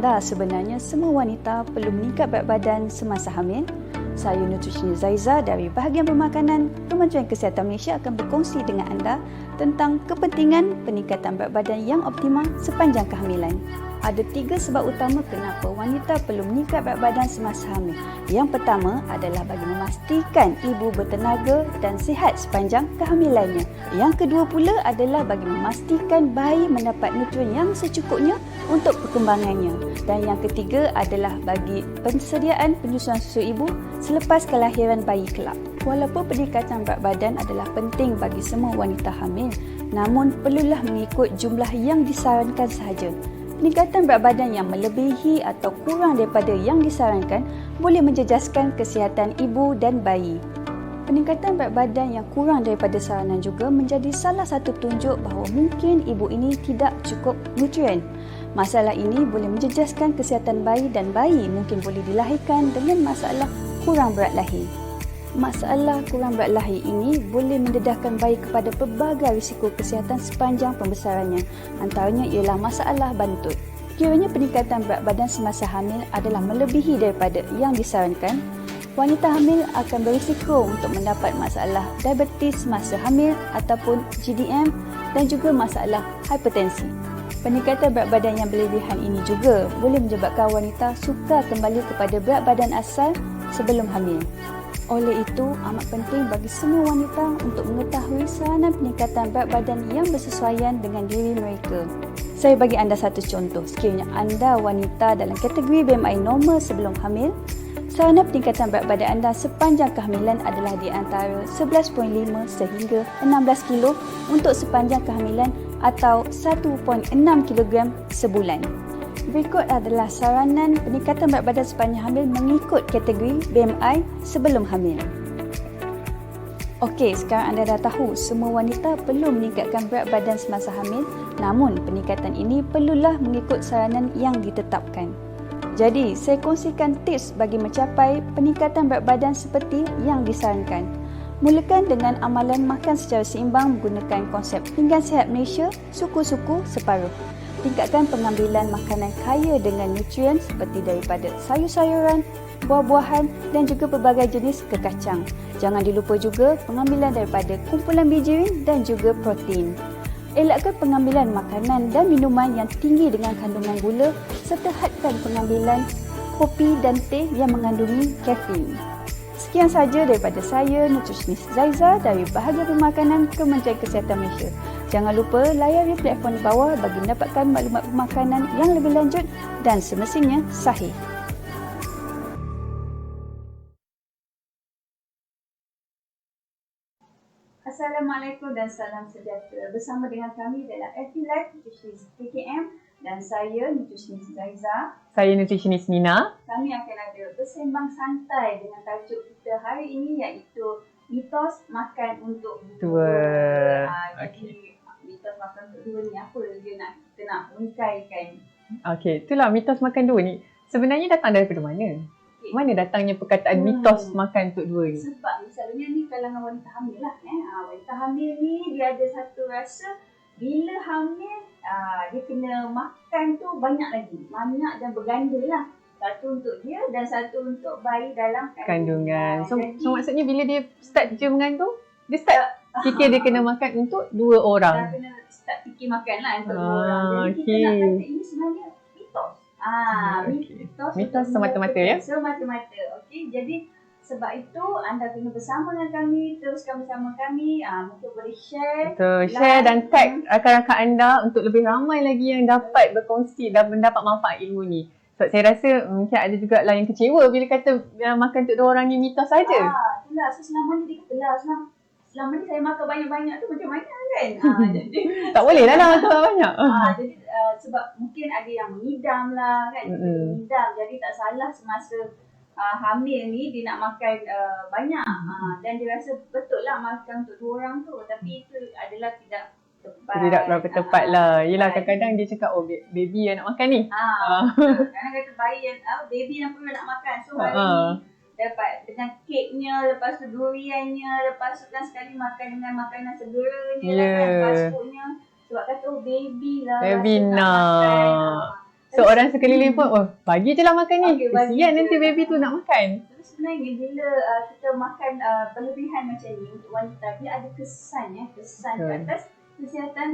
anda sebenarnya semua wanita perlu meningkat berat badan semasa hamil? Saya nutrisionis Zaiza dari bahagian pemakanan Kementerian Kesihatan Malaysia akan berkongsi dengan anda tentang kepentingan peningkatan berat badan yang optimal sepanjang kehamilan. Ada 3 sebab utama kenapa wanita perlu meningkat berat badan semasa hamil. Yang pertama adalah bagi memastikan ibu bertenaga dan sihat sepanjang kehamilannya. Yang kedua pula adalah bagi memastikan bayi mendapat nutrien yang secukupnya untuk perkembangannya. Dan yang ketiga adalah bagi persediaan penyusuan susu ibu selepas kelahiran bayi kelak. Walaupun peningkatan berat badan adalah penting bagi semua wanita hamil, namun perlulah mengikut jumlah yang disarankan sahaja. Peningkatan berat badan yang melebihi atau kurang daripada yang disarankan boleh menjejaskan kesihatan ibu dan bayi. Peningkatan berat badan yang kurang daripada saranan juga menjadi salah satu tunjuk bahawa mungkin ibu ini tidak cukup nutrien. Masalah ini boleh menjejaskan kesihatan bayi dan bayi mungkin boleh dilahirkan dengan masalah kurang berat lahir. Masalah kurang berat lahir ini boleh mendedahkan bayi kepada pelbagai risiko kesihatan sepanjang pembesarannya. Antaranya ialah masalah bantut. Kiranya peningkatan berat badan semasa hamil adalah melebihi daripada yang disarankan, wanita hamil akan berisiko untuk mendapat masalah diabetes semasa hamil ataupun GDM dan juga masalah hipertensi. Peningkatan berat badan yang berlebihan ini juga boleh menyebabkan wanita sukar kembali kepada berat badan asal sebelum hamil. Oleh itu, amat penting bagi semua wanita untuk mengetahui saranan peningkatan berat badan yang bersesuaian dengan diri mereka. Saya bagi anda satu contoh. Sekiranya anda wanita dalam kategori BMI normal sebelum hamil, saranan peningkatan berat badan anda sepanjang kehamilan adalah di antara 11.5 sehingga 16 kg untuk sepanjang kehamilan atau 1.6 kg sebulan. Berikut adalah saranan peningkatan berat badan sepanjang hamil mengikut kategori BMI sebelum hamil. Okey, sekarang anda dah tahu semua wanita perlu meningkatkan berat badan semasa hamil, namun peningkatan ini perlulah mengikut saranan yang ditetapkan. Jadi, saya kongsikan tips bagi mencapai peningkatan berat badan seperti yang disarankan. Mulakan dengan amalan makan secara seimbang menggunakan konsep Pinggan Sihat Malaysia, suku-suku separuh. Tingkatkan pengambilan makanan kaya dengan nutrien seperti daripada sayur-sayuran, buah-buahan dan juga pelbagai jenis kekacang. Jangan dilupa juga pengambilan daripada kumpulan biji dan juga protein. Elakkan pengambilan makanan dan minuman yang tinggi dengan kandungan gula serta hadkan pengambilan kopi dan teh yang mengandungi kafein. Sekian sahaja daripada saya, nutrisionis Zaiza dari bahagian pemakanan Kementerian Kesihatan Malaysia. Jangan lupa layari platform di bawah bagi mendapatkan maklumat pemakanan yang lebih lanjut dan semestinya sahih. Assalamualaikum dan salam sejahtera. Bersama dengan kami dalam FB Live Nutritionist PKM dan saya Nutritionist Zaiza. Saya nutritionist Nina. Kami akan ada bersembang santai dengan tajuk kita hari ini iaitu mitos makan untuk dua. Jadi mitos makan untuk dua ni apa dia kita nak ungkaikan? Okey, itulah mitos makan dua ni. Sebenarnya datang daripada mana? Okay. Mana datangnya perkataan mitos makan untuk dua ni? Sebab misalnya ni kalangan wanita hamil lah. Wanita hamil ni dia ada satu rasa bila hamil dia kena makan tu banyak lagi. Banyak dan berganda lah. Satu untuk dia dan satu untuk bayi dalam kandungan. So maksudnya bila dia start je mengandung, dia start fikir dia kena makan untuk dua orang. Dah kena start fikir makan lah untuk dua orang. Jadi kita nak kata ini sebenarnya mitos. Mitos semata-mata ya? Semata-mata. Okey, jadi sebab itu anda kena bersama dengan kami, teruskan bersama kami. Mungkin boleh share. Betul, share dan tag rakan-rakan anda untuk lebih ramai lagi yang dapat berkongsi dan mendapat manfaat ilmu ni. Sebab saya rasa mungkin ada juga lah yang kecewa bila kata makan untuk dua orang ni mitos saja. Itulah, so selama ni dia kata lah, selama ni saya makan banyak-banyak tu macam mana kan? Jadi tak boleh lah makan banyak. Jadi sebab mungkin ada yang mengidam lah kan. Mengidam, jadi tak salah semasa hamil ni dia nak makan banyak. Dan dia rasa betul lah makan untuk dua orang tu. Tapi itu adalah tidak tepat. Tidak berapa tepat lah. Yelah kadang-kadang dia cakap baby yang nak makan ni. Kadang kata bayi yang baby yang pun nak makan. So hari ni dapat dengan keknya, lepas tu duriannya, lepas tu kan sekali makan dengan makanan segeranya lah kan, fast foodnya. Sebab kata baby lah baby nak. So orang sekeliling pun, oh bagi je lah makan ni. Okey, bagi Kesian je. nanti baby tu nak makan. Tapi sebenarnya bila kita makan berlebihan macam ni untuk wanita, dia ada kesan kesan ke Betul. atas kesihatan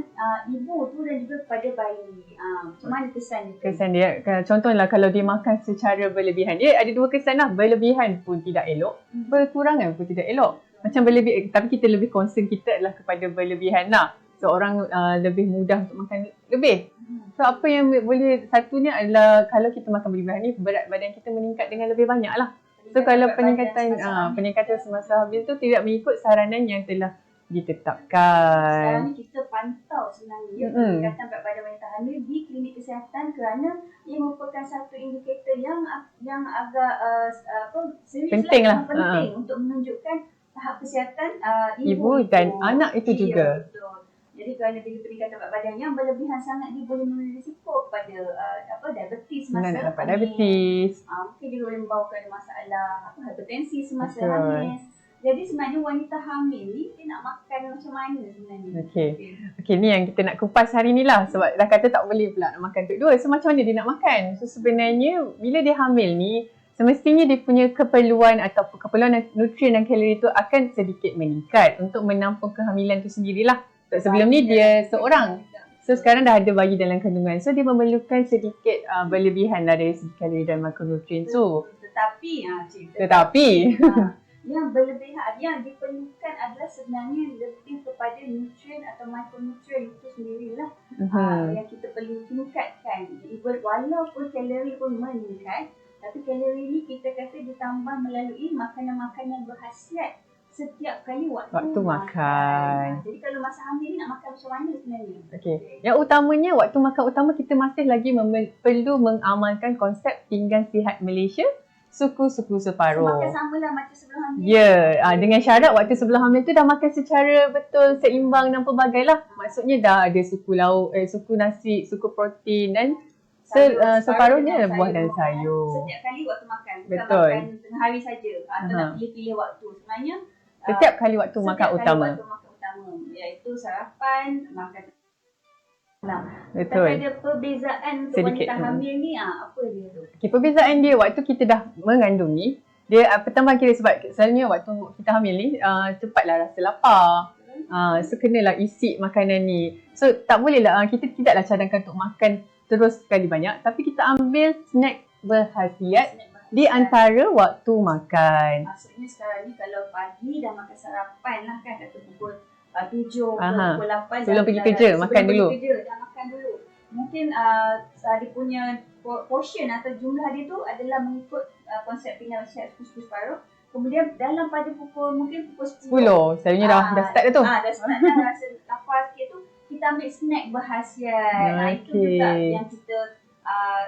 ibu tu dan juga kepada bayi. Macam mana kesan dia? Kesan dia, contohlah kalau dia makan secara berlebihan, dia ada dua kesan lah. Berlebihan pun tidak elok, berkurangan pun tidak elok. Macam berlebih, tapi kita lebih concern kita adalah kepada berlebihan lah. So orang lebih mudah untuk makan lebih. So apa yang boleh, satunya adalah kalau kita makan berlebihan ni, berat badan kita meningkat dengan lebih banyak lah. So kalau peningkatan semasa hamil tu tidak mengikut saranan yang telah ditetapkan. Sekarang ni kita pantau sebenarnya peningkatan berat badan wanita hamil di klinik kesihatan kerana ia merupakan satu indikator yang agak serius Penting lah. penting untuk menunjukkan tahap kesihatan Ibu dan anak itu juga. Betul. Jadi kerana bila peningkatan berat badan yang berlebihan sangat, dia boleh memberi risiko kepada diabetes masa Nak dapat hamil. diabetes. Mungkin dia boleh membawakan masalah hipertensi semasa Betul. hamil. Jadi sebenarnya wanita hamil ni dia nak makan macam mana sebenarnya? Okey, ni yang kita nak kupas hari ni lah. Sebab dah kata tak boleh pula nak makan untuk dua. So macam mana dia nak makan? So sebenarnya bila dia hamil ni, semestinya dia punya keperluan atau keperluan nutrien dan kalori tu akan sedikit meningkat untuk menampung kehamilan tu sendirilah. So, sebelum ni dia seorang. So sekarang dah ada bayi dalam kandungan. So dia memerlukan sedikit berlebihan lah dari segi kalori dan makronutrien tu. Tetapi yang berlebihan, yang diperlukan adalah sebenarnya lebih kepada nutrien atau makronutrien itu sendirilah yang kita perlu tingkatkan. Walaupun kalori pun meningkat, tapi kalori ni kita kata ditambah melalui makanan-makanan berkhasiat setiap kali waktu makan. Jadi kalau masa hamil ni nak makan macam mana sebenarnya? Okey. Yang utamanya, waktu makan utama kita masih lagi perlu mengamalkan konsep pinggan sihat Malaysia, suku-suku separuh. Makan sama lah macam sebelum hamil. Ya, dengan syarat waktu sebelum hamil tu dah makan secara betul, seimbang dan pelbagai lah. Maksudnya dah ada suku lauk, suku nasi, suku protein dan separuhnya buah dan sayur. Setiap kali waktu makan. Bukan Betul. makan tengah hari saja atau nak pilih-pilih waktu. Sebenarnya Setiap kali waktu makan utama. Waktu makan utama, iaitu sarapan, makan. Betul. Tapi ada perbezaan untuk Sedikit. wanita hamil ni, apa dia tu? Okay, perbezaan dia waktu kita dah mengandung ni, dia pertama kira sebab selalunya waktu kita hamil ni cepatlah rasa lapar. So kenalah isi makanan ni. So tak boleh lah, kita tidaklah cadangkan untuk makan terus sekali banyak, tapi kita ambil snack berkhasiat di antara waktu makan. Maksudnya sekarang ni kalau pagi dah makan sarapan lah kan, kata pukul 7 pukul 8 sebelum pergi kerja makan dulu. Dah makan dulu. Mungkin dia punya portion atau jumlah dia tu adalah mengikut konsep pinggan sihat suku separuh. Kemudian dalam pada mungkin pukul 10. Selalunya dah start dah tu. Dah start dah rasa lapar sikit tu, kita ambil snack berkhasiat. Itu juga yang kita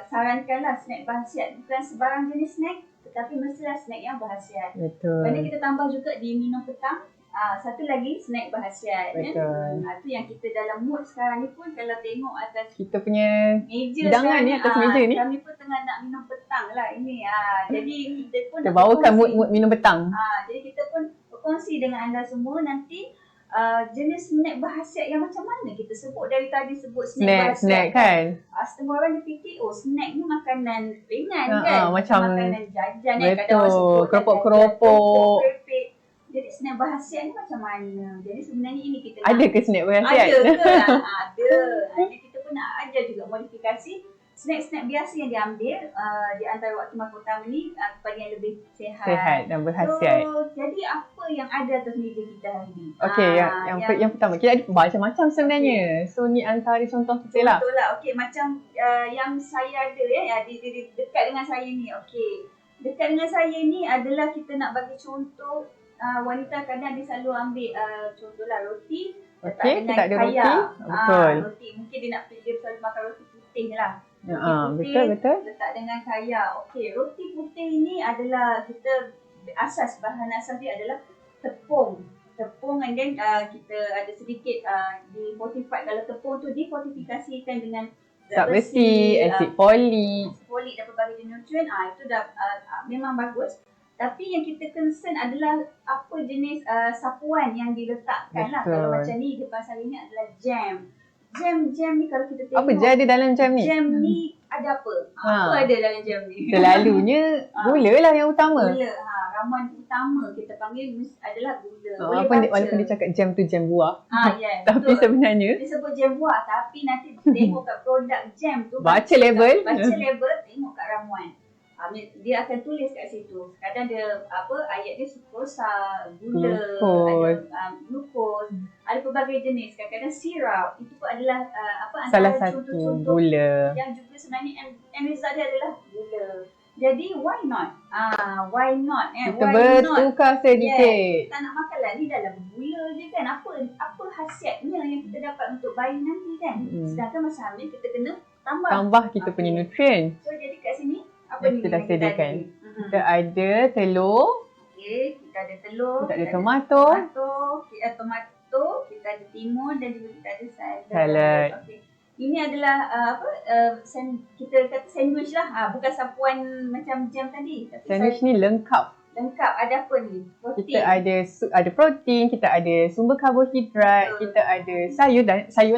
sarankanlah, snack berkhasiat. Bukan sebarang jenis snack, tetapi mestilah snack yang berkhasiat. Betul. Kemudian kita tambah juga di minum petang. Satu lagi snack berkhasiat. Betul. Itu yang kita dalam mood sekarang ni pun, kalau tengok atas Kita punya meja hidangan ni, atas meja ni, kami pun tengah nak minum petang lah ini. Jadi kita pun kita bawakan mood minum petang. Jadi kita pun berkongsi dengan anda semua nanti jenis snack berkhasiat yang macam mana kita sebut. Dari tadi sebut snack berkhasiat. Snack kan. Setengah orang dia fikir, snack ni makanan ringan kan. Macam makanan jajan. betul, keropok-keropok. Jadi snack berkhasiat ni macam mana? Jadi sebenarnya ini kita Ada ke snack berkhasiat? Ada ke? Ada. Jadi kita pun nak ajar juga modifikasi snack-snack biasa yang diambil di antara waktu makan utama ni kepada yang lebih Sehat dan berkhasiat. So, jadi apa yang ada atas meja kita hari ni? Okey, yang pertama, kita ada macam-macam sebenarnya. So ni antara contoh kita lah. Betul lah. Okey, macam yang saya ada di dekat dengan saya ni. Okey. Dekat dengan saya ni adalah kita nak bagi contoh. Wanita kadang dia selalu ambil contohlah roti. Okey, kita ada kaya. roti. Betul. Roti. Mungkin dia selalu makan roti putih lah. Betul. Letak dengan kaya. Okey, roti putih ni adalah bahan asas dia adalah tepung. Tepung, and then kita ada sedikit difortified. Kalau tepung tu difortifikasikan dengan zat besi, asid folik dan pelbagai nutrien. Itu dah memang bagus. Tapi yang kita concern adalah apa jenis sapuan yang diletakkan lah. Kalau macam ni depan saya ni adalah jam. Jam ni kalau kita tengok. Apa je ada dalam jam ni? Jam ni ada apa? Ha. Apa ada dalam jam ni? Selalunya gula lah yang utama. Gula. Ramuan utama kita panggil adalah gula. Boleh Walaupun dia cakap jam tu jam buah. Yes, Tapi betul. sebenarnya Dia sebut jam buah, tapi nanti tengok kat produk jam tu. Baca label. Baca label, tengok kat ramuan. Dia akan tulis kat situ. Kadang dia ayat dia sukrasa, gula, Glukos. ada glukos, ada pelbagai jenis. Kadang-kadang sirap itu pun adalah salah antara satu contoh-contoh gula. yang juga sebenarnya end result dia adalah gula. Jadi why not? Why not? Kita Why not? bertukar sedikit. Kita nak makan lah, ni dah bergula je kan. Apa khasiatnya yang kita dapat untuk bayi nanti kan? Sedangkan masa hamil kita kena Tambah kita punya nutrien. So jadi kat sini apa Yang ni kita dah sediakan. Kita ada? ada telur, Okey, kita ada telur, kita ada tomato. tomato, kita ada timun dan juga kita ada Salad. Okey. Ini adalah kita kata sandwich lah. Bukan sapuan macam jam tadi. Tapi Sandwich ni lengkap. lengkap. Ada apa ni? Protein. Kita ada protein, kita ada sumber karbohidrat, Betul. kita ada sayur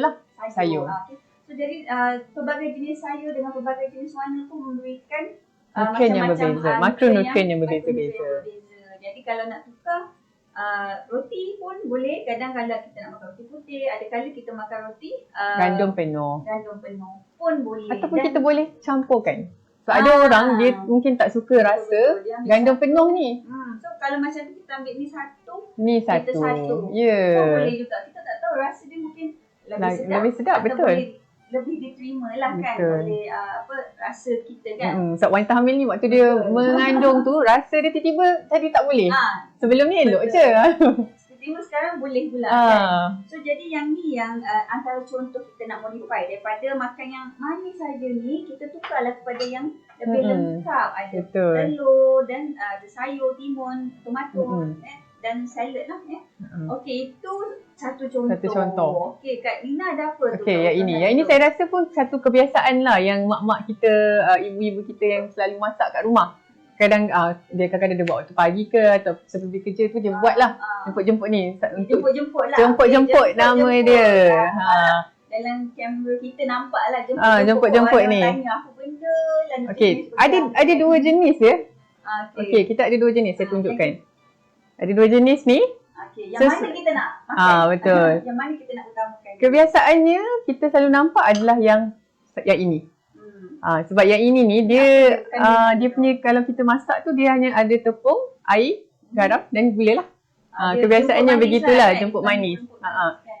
lah. sayur. Okay. So jadi pelbagai jenis sayur dengan pelbagai jenis warna pun memberikan Nutrien yang berbeza, makronutrien yang berbeza-beza. berbeza. Jadi kalau nak tukar roti pun boleh. Kadang kalau kita nak makan roti putih, ada kali kita makan roti Gandum penuh. gandum penuh pun boleh. Ataupun kita boleh campurkan. So ada orang dia mungkin tak suka rasa Dia ambil gandum satu. penuh ni. So kalau macam tu kita ambil ni satu, Ni kita satu. satu. Ya. So boleh juga. Kita tak tahu rasa dia mungkin Lebih sedap, atau betul. boleh lebih diterima lah kan. Betul. Boleh rasa kita kan. Sebab wanita hamil ni waktu dia mengandung tu rasa dia tiba-tiba jadi tak boleh. Sebelum ni elok Betul. je. Tiba sekarang boleh pula kan. So jadi yang ni yang antara contoh kita nak modify daripada makan yang manis saja ni, kita tukarlah kepada yang lebih lengkap. Ada Betul. telur dan ada sayur, timun, tomato dan salad lah. Okey, itu satu contoh. Satu contoh. Okey, Kak Nina ada apa tu? Okey, yang ini. Yang ini saya rasa pun satu kebiasaan lah yang mak-mak kita, ibu-ibu kita yang selalu masak kat rumah. Kadang dia kadang-kadang dia buat waktu pagi ke atau sebelum dia kerja tu dia buat lah. Jemput-jemput ni. Untuk Jemput-jemput lah. jemput-jemput Okey, nama dia. Dalam kamera kita nampak lah jemput-jemput orang ni. Tanya apa benda lah. Okey, ada dua jenis ya. Okey, kita ada dua jenis saya Ah, tunjukkan. Ada dua jenis ni. Okey, yang mana kita nak makan? Betul. Yang mana kita nak utamakan? Kebiasaannya kita selalu nampak adalah yang ini. Sebab yang ini ni dia dia punya kalau kita masak tu dia hanya ada tepung, air, garam dan gula lah. Kebiasaannya begitulah, jemput manis.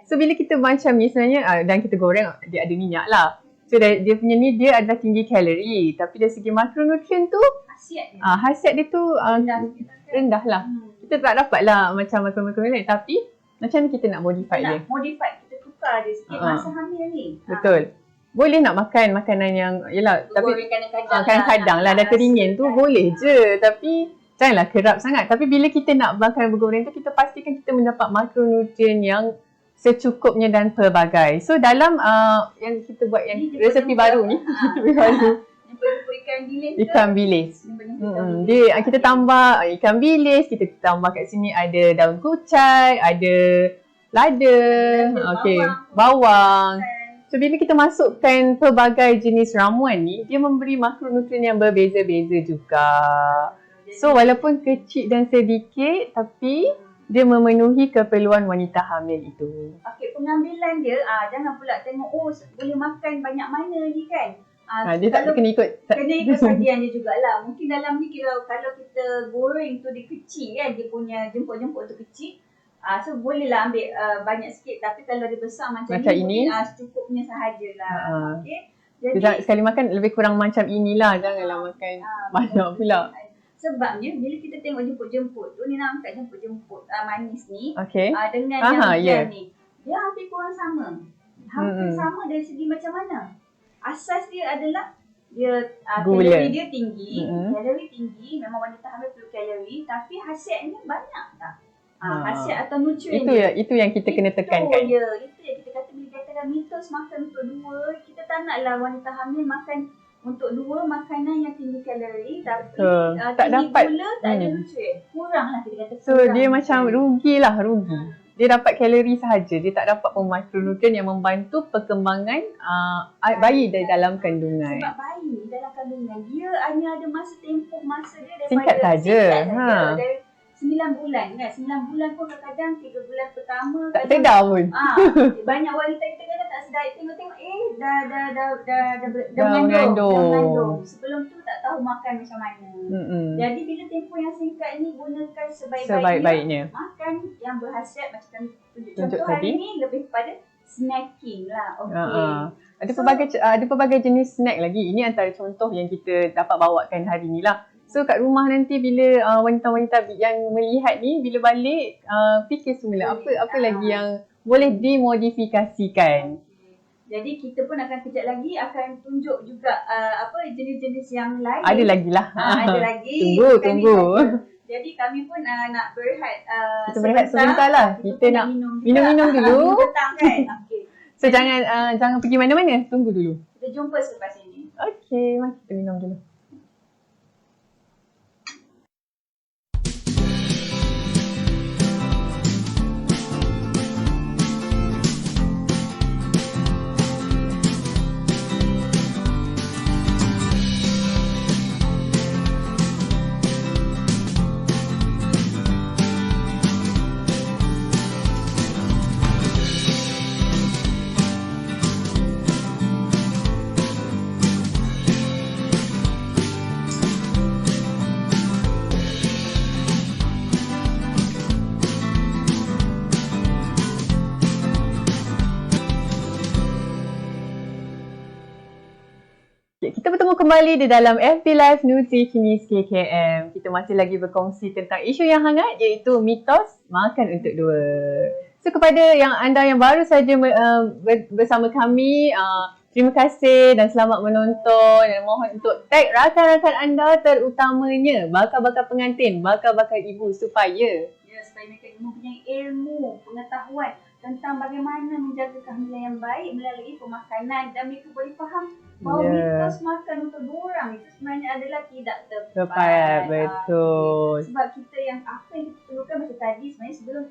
So bila kita macam ni sebenarnya dan kita goreng dia ada minyak lah. So dia punya ni dia adalah tinggi kalori tapi dari segi makronutrien tu khasiat dia tu rendah lah. Kita tak dapat lah macam makronutrien lain tapi macam ni kita nak modify dia. Modify, kita tukar dia sikit masa hamil ni. Betul. Boleh nak makan makanan yang yelah tapi Goreng kadang-kadang kadang-kadang lah dah teringin tu boleh je tapi janganlah kerap sangat. Tapi bila kita nak makan bergoreng tu kita pastikan kita mendapat makronutrien yang secukupnya dan pelbagai. So dalam yang kita buat yang resepi baru ni Jemput ikan bilis ke? ikan bilis. Dia kita tambah ikan bilis, kita tambah kat sini ada daun kucai, ada lada, bawang. So bila kita masukkan pelbagai jenis ramuan ni, dia memberi makronutrien yang berbeza-beza juga. So walaupun kecil dan sedikit tapi dia memenuhi keperluan wanita hamil itu. Okey, pengambilan dia jangan pula tengok boleh makan banyak mana ni kan. Dia tak kena ikut sajian dia jugalah. Mungkin dalam ni kalau kita goreng tu dia kecil kan, dia punya jemput-jemput tu kecil. So bolehlah ambil banyak sikit tapi kalau dia besar macam ini secukupnya sahajalah. Okey. Jadi sekali makan lebih kurang macam inilah, janganlah makan banyak pula. Sebabnya bila kita tengok jemput-jemput tu, ni nak angkat jemput-jemput manis ni dengan yang ni, dia hampir kurang sama. Hampir sama dari segi macam mana? Asas dia adalah dia kalori dia tinggi, kalori tinggi, memang wanita hamil perlu kalori tapi khasiatnya banyak tak? Khasiat atau nutrien itu yang kita kena tekankan. Itu yang kita kata bila katakan mitos makan untuk dua, kita tak naklah wanita hamil makan untuk dua makanan yang tinggi kalori tapi tak tinggi dapat gula tak ada nutrien. Kurang lah kita kata. So dia macam rugi. dia dapat kalori sahaja, dia tak dapat pun makronutrien yang membantu perkembangan bayi di dalam kandungan. Sebab bayi dalam kandungan dia hanya ada masa tempoh masa dia daripada Singkat saja. Dari 9 bulan kan. 9 bulan pun kadang-kadang 3 bulan pertama Tak sedar pun. banyak wanita kita kadang tak sedar, tengok-tengok dah mengandung. mengandung. Sebelum tu tak tahu makan macam mana. Jadi bila tempoh yang singkat ni gunakan sebaik-baiknya. Makan yang berhasiat macam kami tunjuk contoh hari ni lebih kepada snacking lah. Okey. Ada pelbagai jenis snack lagi. Ini antara contoh yang kita dapat bawakan hari ni lah. So kat rumah nanti bila wanita-wanita yang melihat ni, bila balik fikir semula apa lagi yang boleh dimodifikasikan. Jadi kita pun akan kejap lagi akan tunjuk juga jenis-jenis yang lain. Ada lagi lah. Ada lagi. Tunggu. Jadi kami pun nak berehat kita berehat sebentar lah. Kita nak minum-minum dulu. Petang kan. Okay. So jangan pergi mana-mana. Tunggu dulu. Kita jumpa selepas ini. Okay, mari kita minum dulu. Kita bertemu kembali di dalam FB Live Nutritionist KKM. Kita masih lagi berkongsi tentang isu yang hangat iaitu mitos makan untuk dua. So kepada anda yang baru saja bersama kami, terima kasih dan selamat menonton dan mohon untuk tag rakan-rakan anda terutamanya bakal-bakal pengantin, bakal-bakal ibu supaya mereka mempunyai ilmu, pengetahuan tentang bagaimana menjaga kehamilan yang baik melalui pemakanan dan mereka boleh faham bahawa mitos makan untuk dua orang itu sebenarnya adalah tidak tepat. Betul. Sebab kita yang apa yang kita perlukan macam tadi sebenarnya sebelum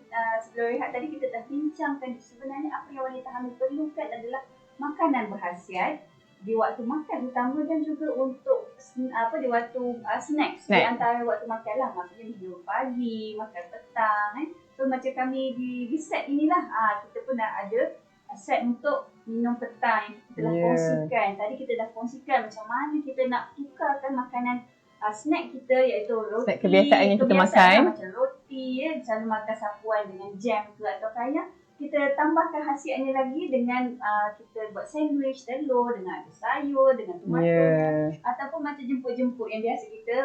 rehat tadi kita dah bincangkan sebenarnya apa yang wanita hamil perlukan adalah makanan berkhasiat di waktu makan utama dan juga untuk di waktu snack. Di antara waktu makan lah, maksudnya minum pagi, makan petang. So macam kami di set inilah kita pun dah ada set untuk minum petang yang kita telah kongsikan. Tadi kita dah kongsikan macam mana kita nak tukarkan makanan snack kita iaitu roti. Snack kebiasaan yang kita makan. Macam roti, selalu makan sapuan dengan jam ke atau kaya. Kita tambahkan khasiatnya lagi dengan kita buat sandwich telur dengan ada sayur, dengan tomato ataupun macam jemput-jemput yang biasa kita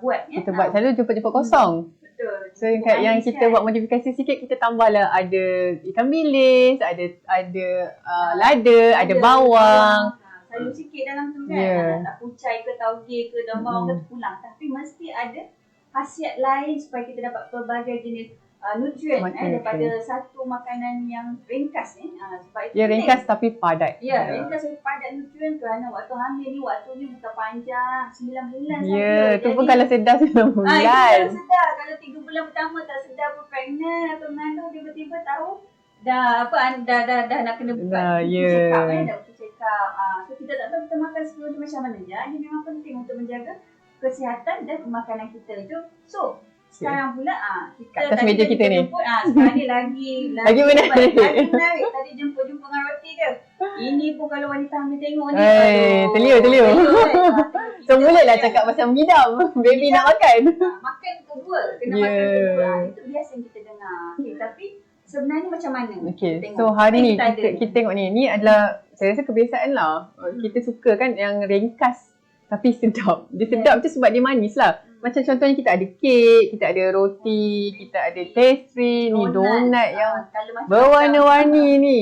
buat. Kita buat selalu jemput-jemput kosong. Betul. So yang kita buat modifikasi sikit, kita tambahlah ada ikan bilis, ada lada, ada bawang. Sayur sikit dalam tu kan. Tak pucai ke tauge ke daun bawang ke pulang. Tapi mesti ada khasiat lain supaya kita dapat pelbagai jenis nutrien daripada satu makanan yang ringkas ni. Sebab itu ringkas tapi padat. Ringkas tapi padat nutrien kerana waktu hamil ni waktunya bukan panjang, 9 bulan saja. Tu pun kalau sedar 9 bulan. Kalau sedar, kalau 3 bulan pertama tak sedar pun pregnant atau mengandung, tiba-tiba tahu dah nak kena buka check up dah check up. So kita tak tahu kita makan sebelum tu macam mana. Jadi memang penting untuk menjaga kesihatan dan makanan kita. So sekarang pula kita kat atas meja kita ni. Sekarang ni lagi menarik. Tadi jumpa dengan roti dia. Ini pun kalau wanita hamil tengok ni. Telio. So mulalah cakap pasal mengidam. Baby nak makan. Makan kedua. Kena makan kedua. Itu biasa yang kita dengar. Tapi sebenarnya macam mana? So hari ni kita tengok ni. Ni adalah saya rasa kebiasaan lah. Kita suka kan yang ringkas tapi sedap. Dia sedap tu sebab dia manis lah. Macam contohnya kita ada kek, kita ada roti, kita ada pastry, ni donat yang berwarna-warni ni.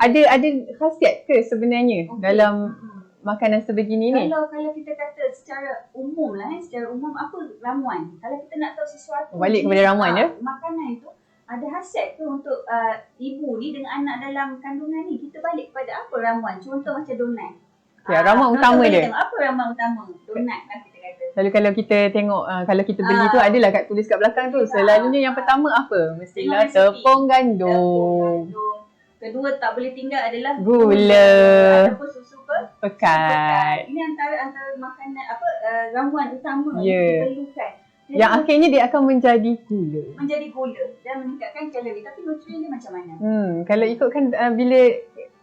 Ada khasiat ke sebenarnya dalam makanan sebegini ni? Kalau kita kata secara umum lah, secara umum apa ramuan? Kalau kita nak tahu sesuatu balik kepada ramuan makanan itu ada khasiat ke untuk ibu ni dengan anak dalam kandungan ni? Kita balik kepada apa ramuan? Contoh macam donat. Ramuan utama dia. Apa ramuan utama? Donat lah kita kata. Lalu kalau kita tengok, kalau kita beli tu adalah kat tulis kat belakang tu. Selalunya yang pertama apa? Mestilah tepung gandum. Kedua tak boleh tinggal adalah gula ataupun susu pekat. Ini antara makanan ramuan utama yang diperlukan. Jadi, yang akhirnya dia akan menjadi gula. Dan meningkatkan kalori. Tapi nutrien dia macam mana? Kalau ikutkan bila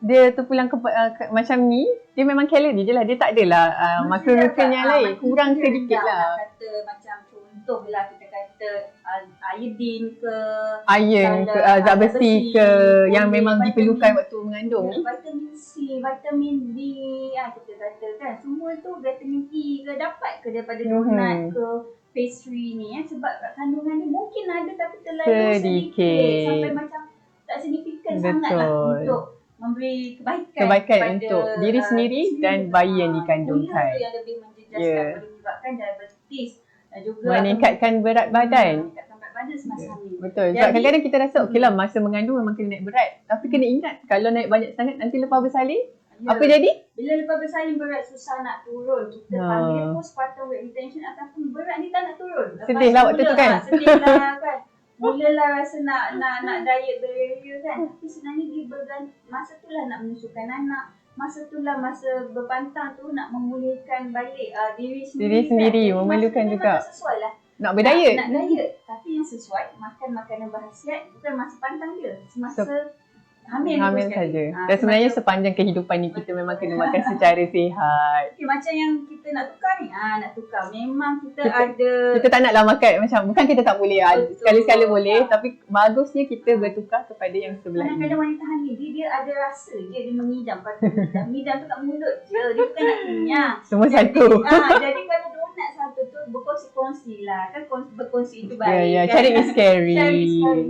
dia terpulang macam ni, dia memang kalori je lah. Dia tak adalah makronutrien yang lain. Kurang sedikit lah. Kata macam contoh lah, kita kata iodine ke, iron ke, zat besi ke, yang memang diperlukan waktu mengandung ni. Vitamin C, vitamin B, kita kata kan. Semua tu vitamin E ke dapat ke daripada donat ke, pastry ni sebab kandungan ni mungkin ada tapi terlalu sedikit sampai macam tak signifikan sangat lah untuk memberi kebaikan untuk diri sendiri dan bayi yang dikandungkan. Yang lebih menjejaskan boleh menyebabkan diabetes dan juga meningkatkan berat badan. Semasa hamil. Betul. Sebab kadang-kadang kita rasa okeylah masa mengandung memang kena naik berat. Tapi kena ingat kalau naik banyak sangat nanti lepas bersalin apa jadi? Bila lepas bersalin berat susah nak turun. Kita panggil postpartum weight retention ataupun berat ni tak nak turun. Sedih lah waktu tu kan. Sedih lah kan. Mulalah rasa nak diet beria kan. Tapi sebenarnya dia masa tu lah nak menyusukan anak. Masa tu lah masa berpantang tu nak memulihkan balik diri sendiri kan. Memerlukan juga. Tak sesuai lah. Nak berdiet. Nak diet. Tapi yang sesuai makan makanan berkhasiat bukan masa pantang dia. Semasa hamil saja. Dan sebenarnya sepanjang kehidupan ni kita memang kena makan secara sihat. Macam yang kita nak tukar ni, nak tukar. Memang kita ada. Kita tak naklah makan macam, bukan kita tak boleh, sekali-sekala boleh. Tapi bagusnya kita bertukar kepada yang sebelah ni. Kadang-kadang wanita hamil dia ada rasa je, dia mengidam. Mengidam tu kat mulut je, dia bukan nak kenyang. Semua satu. Jadi kalau donat satu tu berkongsi-kongsi lah. Kan berkongsi itu baik. Ya, sharing is caring.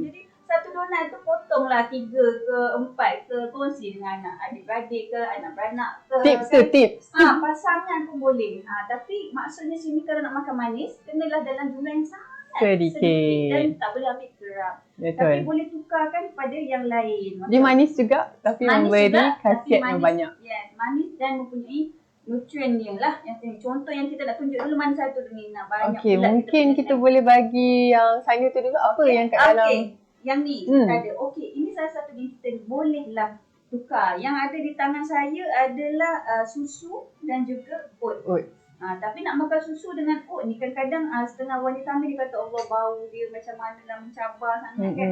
Jadi satu donat tu potonglah 3 ke 4 ke, kongsi dengan adik-beradik ke, anak-beranak ke. Tips. Pasangan pun boleh. Tapi maksudnya sini kalau nak makan manis, kenalah dalam jumlah yang sangat sedikit. Dan tak boleh ambil kerap. Betul. Tapi boleh tukarkan pada yang lain. Dia manis juga tapi memberi khasiat yang banyak. Ya, manis dan mempunyai nutrien dia lah. Contoh yang kita nak tunjuk dulu mana satu tu ni. Banyak mungkin kita boleh bagi yang sana tu dulu apa yang kat dalam. Yang ni kita ada. Ini salah satu yang kita bolehlah tukar. Yang ada di tangan saya adalah susu dan juga oat. Tapi nak makan susu dengan oat ni kadang-kadang setengah wanita hamil dia kata Allah bau dia macam mana lah, mencabar sangat kan.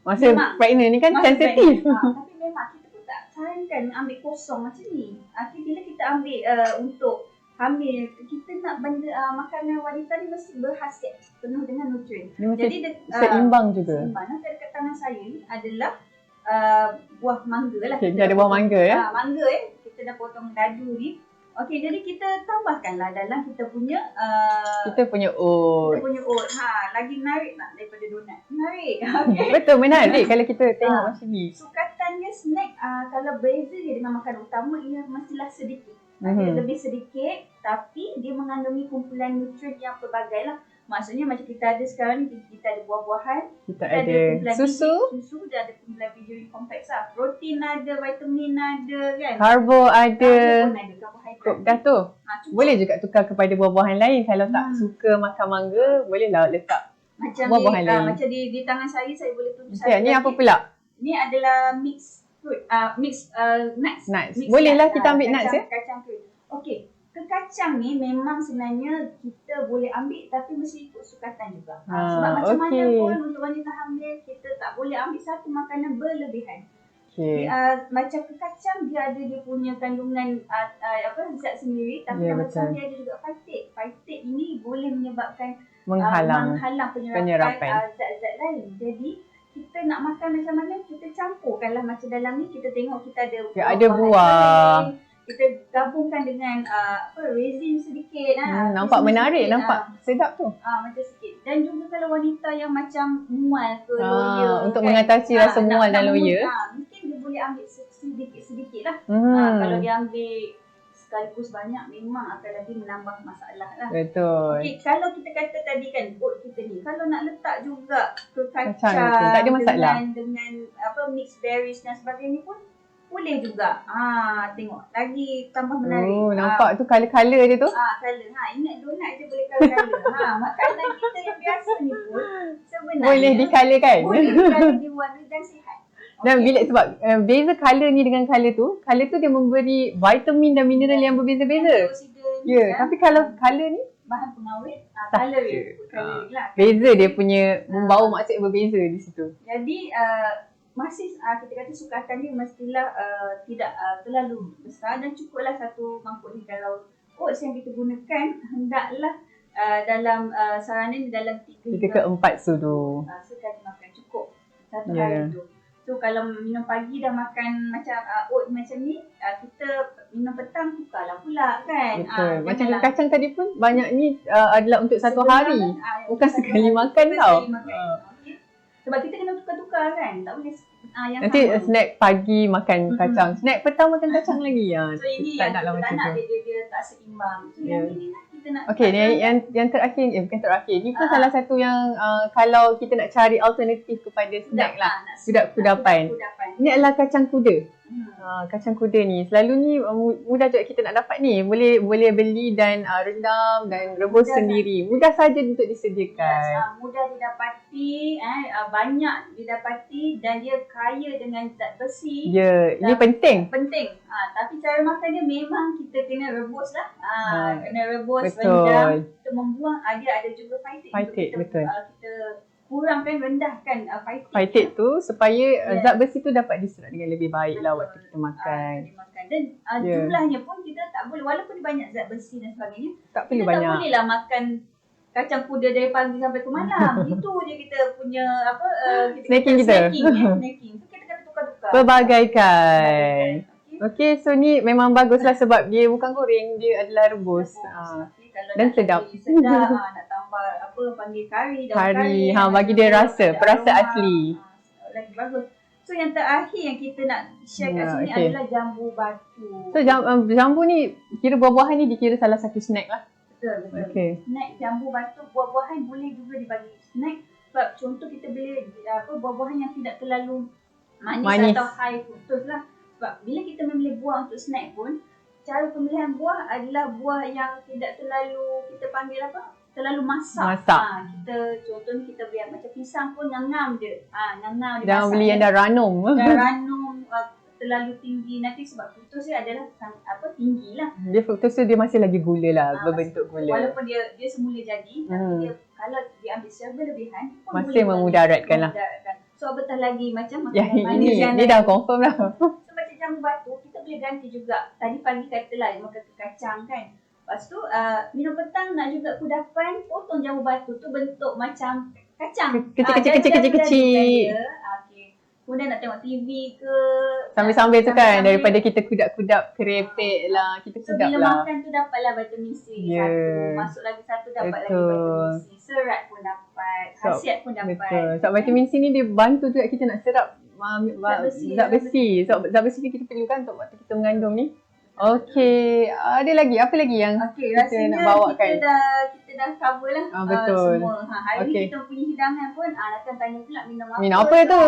Masa pregnant ni kan sensitif. Tapi memang kita pun tak sarankan ambil kosong macam ni. Bila kita ambil untuk hamil, kita nak makanan wanita ni mesti berkhasiat, penuh dengan nutrien. Jadi seimbang juga. Nanti dekat tangan saya ni adalah buah mangga lah. Kita ada buah mangga ya. Mangga kita dah potong dadu ni. Jadi kita tambahkanlah dalam kita punya oat. Kita punya oat. Lagi menarik tak daripada donat? Menarik. Betul, menarik kalau kita tengok macam ni. Sukatannya snack kalau beza dia dengan makanan utama, ia mestilah sedikit. Dia lebih sedikit tapi dia mengandungi kumpulan nutrien yang pelbagai lah. Maksudnya macam kita ada sekarang ni, kita ada buah-buahan, kita ada susu, dia ada kumpulan vitamin kompleks lah. Protein ada, vitamin ada kan. Karbo ada. Karbohidrat. Dah tu. Boleh juga tukar kepada buah-buahan lain. Kalau tak suka makan mangga, bolehlah letak macam buah-buahan lain. Macam di tangan saya boleh tunjuk ni apa pula? Ni adalah mix fruit, nuts. Bolehlah kita ambil nuts ya. Kacang fruit. Kacang ni memang sebenarnya kita boleh ambil tapi mesti ikut sukatan juga. Sebab macam mana pun untuk wanita hamil kita tak boleh ambil satu makanan berlebihan. Macam kacang dia ada dia punya kandungan zat sendiri tapi dia ada juga phytate. Phytate ini boleh menyebabkan menghalang penyerapan zat-zat lain. Jadi kita nak makan macam mana, kita campurkanlah macam dalam ni kita tengok kita ada buah. Kita gabungkan dengan resin sedikit. Nampak menarik, nampak sedap tu. Macam sikit. Dan juga kalau wanita yang macam mual ke loya. Untuk mengatasi rasa mual dan loya. Mungkin dia boleh ambil sedikit-sedikit lah. Kalau dia ambil sekaligus banyak memang akan lebih menambah masalah lah. Betul. Kalau kita kata tadi kan oat kita ni, kalau nak letak juga ke kacang tak ada masalah. Dengan mixed berries dan sebagainya pun boleh juga. Tengok lagi tambah menarik. Oh, nampak tu color-color dia tu. Color. Ingat donat je boleh color-color. Makanan kita yang biasa ni pun sebenarnya Boleh di-colorkan. boleh di-color diwarna dan sihat. Dan bila sebab beza color ni dengan color tu dia memberi vitamin dan mineral yang berbeza-beza. Ya, tapi kalau color ni bahan pengawet, coloring lah. Beza dia punya membawa maksud berbeza di situ. Jadi masih kita kata sukatan dia mestilah tidak terlalu besar dan cukuplah satu mangkuk ni. Kalau oats yang kita gunakan hendaklah dalam saranan dalam 3 ke 4 sudu. Sekali makan cukup satu hari tu. So kalau minum pagi dah makan macam oat macam ni, kita minum petang tukarlah pula kan. Betul. Macam kacang tadi pun banyak ni adalah untuk satu hari. Bukan sekali makan tau. Okay. Sebab kita kena tukar-tukar kan. Tak boleh yang nanti sama. snack pagi makan kacang, snack petang makan kacang lagi. So ini tak yang naklah kita macam tak nak tu. dia tak seimbang. So yang ini lah kita nak. Okey, yang terakhir, bukan terakhir. Ni pun salah satu yang kalau kita nak cari alternatif kepada snack lah. Kudapan. Ini adalah kacang kuda. Kacang kuda ni selalunya mudah juga kita nak dapat ni. Boleh beli dan rendam dan rebus sendiri. Mudah saja untuk disediakan. Mudah didapati, banyak didapati dan dia kaya dengan zat besi. Ya, ini penting. Tapi cara makan dia memang kita kena rebus lah. Kena rebus, betul. rendam. Kita membuang, dia ada juga phytate. Betul. Kita kurangkan, rendahkan phytate tu supaya zat besi tu dapat diserap dengan lebih baik lah waktu kita makan. Dan jumlahnya pun kita tak boleh, walaupun banyak zat besi dan sebagainya, tak perlu kita banyak. tak boleh lah makan kacang kuda dari pagi sampai ke malam. Itu je kita punya snacking kita. Snacking. So kita kena tukar-tukar. Perbagaikan. Okey, so ni memang baguslah sebab dia bukan goreng, dia adalah rebus. Dan sedap. Nak tambah panggil kari, daun kari. Bagi dia rasa, perasa asli. Lagi bagus. So yang terakhir yang kita nak share kat sini adalah jambu batu. So jambu ni kira buah-buahan ni dikira salah satu snack lah. Betul. Okay. Snack jambu batu, buah-buahan boleh juga dibagi snack. Sebab contoh kita beli buah-buahan yang tidak terlalu manis. Atau high fructose lah. Sebab bila kita memilih buah untuk snack pun, cara pemilihan buah adalah buah yang tidak terlalu, kita panggil terlalu masak. Kita contohnya kita beli macam pisang pun ngam-ngam je. Ngam-ngam dia. Jangan beli yang dah ranum. Terlalu tinggi nanti sebab fructose dia adalah tinggi lah. Dia fructose dia masih lagi gula lah, berbentuk gula. Walaupun dia semula jadi, tapi dia kalau diambil secara berlebihan pun masih memudaratkan lah. So apatah lagi macam makanan manis yang ni dah confirm lah. So macam jambu batu, kita boleh ganti juga. Tadi pagi katalah makan kacang kan. Lepas tu minum petang nak juga kudapan, potong jambu batu tu bentuk macam kacang. Kecil-kecil. Kemudian nak tengok TV ke, sambil-sambil tu kan, daripada kita kudap-kudap kerepek lah, kita kudap bila lah. makan tu dapatlah vitamin C satu, masuk lagi satu dapat lagi vitamin C, serat pun dapat, khasiat pun dapat. Betul, sebab vitamin C ni dia bantu juga kita nak serap zat besi. Sebab zat besi ni kita perlukan untuk waktu kita mengandung ni. Okey, ada lagi, apa lagi yang kita nak bawakan? Kita dah cover lah betul. semua. Hari ni kita punya hidangan pun akan tanya pula minum apa. Minum apa tu?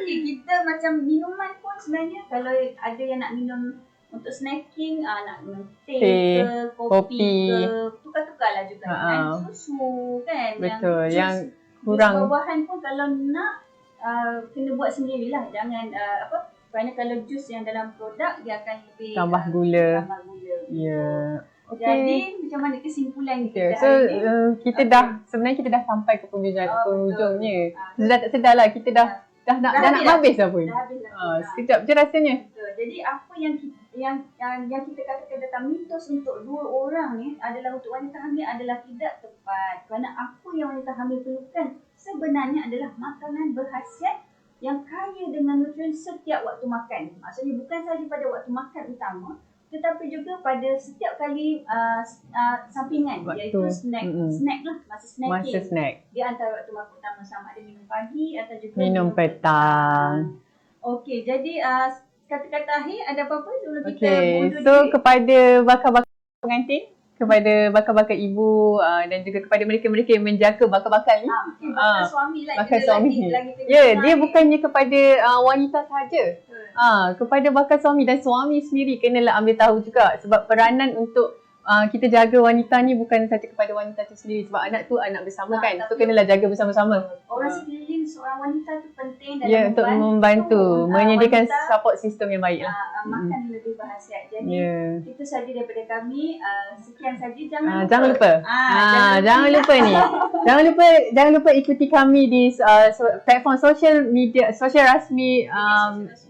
Kita macam minuman pun sebenarnya kalau ada yang nak minum untuk snacking, nak minum teh ke, kopi ke, tukar-tukar lah juga dengan susu kan. Betul, yang kurang. Buah-buahan pun kalau nak kena buat sendirilah. Jangan kerana kalau jus yang dalam produk dia akan lebih tambah gula. Ya. Okay. Jadi macam mana kesimpulan kita hari ni? Kita sebenarnya kita dah sampai ke penghujungnya. Sedar tak sedar lah kita dah nak habis dah pun. Sekejap je rasanya. Betul. Jadi apa yang kita katakan tentang mitos untuk 2 orang ni adalah untuk wanita hamil adalah tidak tepat. Kerana apa yang wanita hamil perlukan sebenarnya adalah makanan berkhasiat yang kaya dengan nutrien setiap waktu makan. Maksudnya bukan sahaja pada waktu makan utama, tetapi juga pada setiap kali sampingan, iaitu snack lah, masa snacking. Dia antara waktu makan utama sama ada minum pagi atau juga minum petang. Okey, jadi kata-kata akhir ada apa-apa sebelum kita mundur kepada bakal-bakal pengantin, kepada bakal-bakal ibu dan juga kepada mereka-mereka yang menjaga bakal-bakal ni. Bakal suami lah. Bakal suami. Dia bukannya kepada wanita sahaja. Kepada bakal suami dan suami sendiri kenalah ambil tahu juga sebab peranan untuk kita jaga wanita ni bukan saja kepada wanita tu sendiri sebab anak tu anak bersama kan. So kenalah jaga bersama-sama. Orang sekeliling seorang wanita tu penting dalam untuk membantu menyediakan support system yang baik lah. Makan lebih berhasiat. Jadi itu saja daripada kami. Sekian saja. Jangan lupa. Jangan lupa ni. Jangan lupa ikuti kami di platform sosial media, sosial rasmi,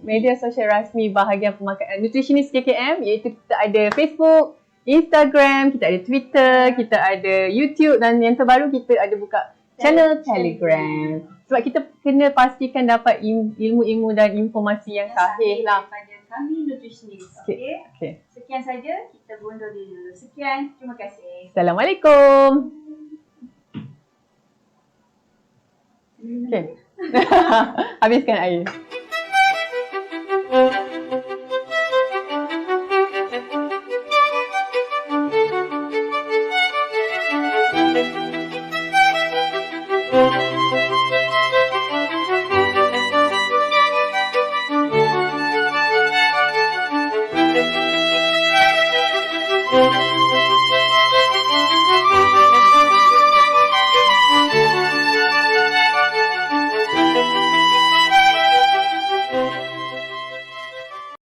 media sosial rasmi bahagian pemakanan Nutritionist KKM, iaitu kita ada Facebook, Instagram, kita ada Twitter, kita ada YouTube dan yang terbaru kita ada buka channel Telegram. Sebab kita kena pastikan dapat ilmu-ilmu dan informasi yang sahih lah. Daripada kami Nutritionist. Okay. Sekian saja, kita berundur dulu. Sekian, terima kasih. Assalamualaikum. Okay. Habiskan air. Thank you.